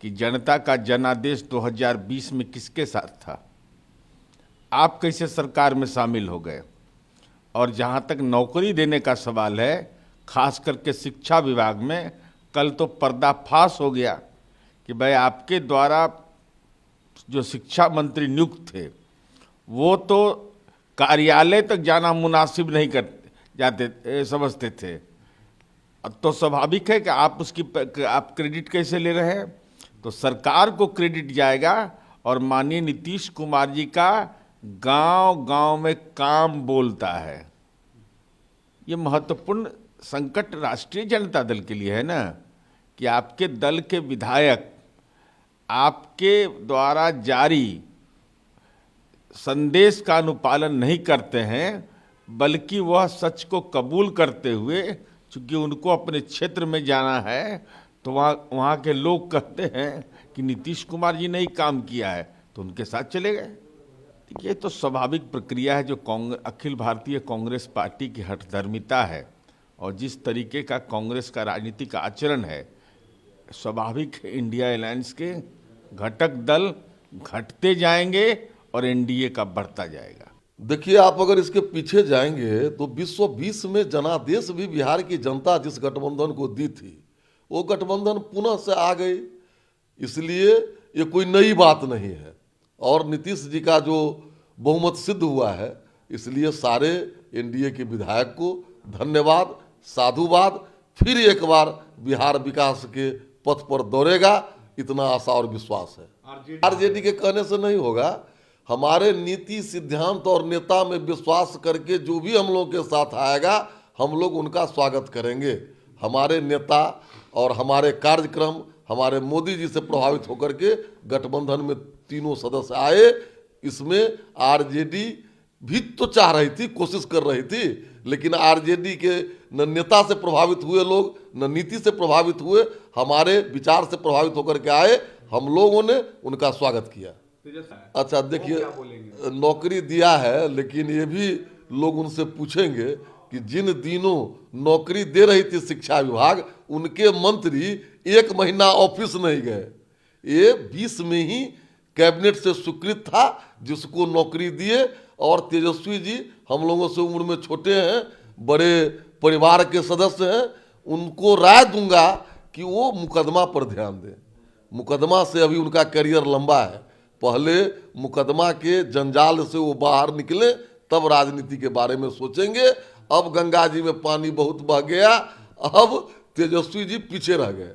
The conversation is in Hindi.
कि जनता का जनादेश 2020 में किसके साथ था, आप कैसे सरकार में शामिल हो गए। और जहां तक नौकरी देने का सवाल है, खास करके शिक्षा विभाग में, कल तो पर्दाफाश हो गया कि भाई आपके द्वारा जो शिक्षा मंत्री नियुक्त थे वो तो कार्यालय तक जाना मुनासिब नहीं कर जाते समझते थे। अब तो स्वाभाविक है कि आप क्रेडिट कैसे ले रहे हैं। तो सरकार को क्रेडिट जाएगा और माननीय नीतीश कुमार जी का गांव गांव में काम बोलता है। ये महत्वपूर्ण संकट राष्ट्रीय जनता दल के लिए है ना, कि आपके दल के विधायक आपके द्वारा जारी संदेश का अनुपालन नहीं करते हैं, बल्कि वह सच को कबूल करते हुए, चूंकि उनको अपने क्षेत्र में जाना है, तो वहाँ के लोग कहते हैं कि नीतीश कुमार जी ने ही काम किया है, तो उनके साथ चले गए। ये तो स्वाभाविक प्रक्रिया है जो अखिल भारतीय कांग्रेस पार्टी की हठधर्मिता है, और जिस तरीके का कांग्रेस का राजनीतिक आचरण है, स्वाभाविक इंडिया अलायंस के घटक दल घटते जाएंगे और एनडीए का बढ़ता जाएगा। देखिए, आप अगर इसके पीछे जाएंगे तो 2020 में जनादेश भी बिहार की जनता जिस गठबंधन को दी थी, वो गठबंधन पुनः से आ गई। इसलिए ये कोई नई बात नहीं है, और नीतीश जी का जो बहुमत सिद्ध हुआ है, इसलिए सारे एनडीए के विधायक को धन्यवाद, साधुवाद। फिर एक बार बिहार विकास के पथ पर दौड़ेगा, इतना आशा और विश्वास है। आरजेडी के कहने से नहीं होगा। हमारे नीति, सिद्धांत और नेता में विश्वास करके जो भी हम लोग के साथ आएगा, हम लोग उनका स्वागत करेंगे। हमारे नेता और हमारे कार्यक्रम हमारे मोदी जी से प्रभावित होकर के गठबंधन में तीनों सदस्य आए। इसमें आरजेडी भी तो चाह रही थी, कोशिश कर रही थी, लेकिन आरजेडी के न नेता से प्रभावित हुए लोग, न नीति से प्रभावित हुए, हमारे विचार से प्रभावित होकर के आए। हम लोगों ने उनका स्वागत किया। अच्छा, देखिए, नौकरी दिया है, लेकिन ये भी लोग उनसे पूछेंगे कि जिन दिनों नौकरी दे रही थी शिक्षा विभाग, उनके मंत्री 1 महीना ऑफिस नहीं गए। ये 20 में ही कैबिनेट से स्वीकृत था जिसको नौकरी दिए। और तेजस्वी जी हम लोगों से उम्र में छोटे हैं, बड़े परिवार के सदस्य हैं, उनको राय दूंगा कि वो मुकदमा पर ध्यान दें। मुकदमा से अभी उनका करियर लंबा है, पहले मुकदमा के जंजाल से वो बाहर निकले, तब राजनीति के बारे में सोचेंगे। अब गंगा जी में पानी बहुत बह गया, अब तेजस्वी जी पीछे रह गए।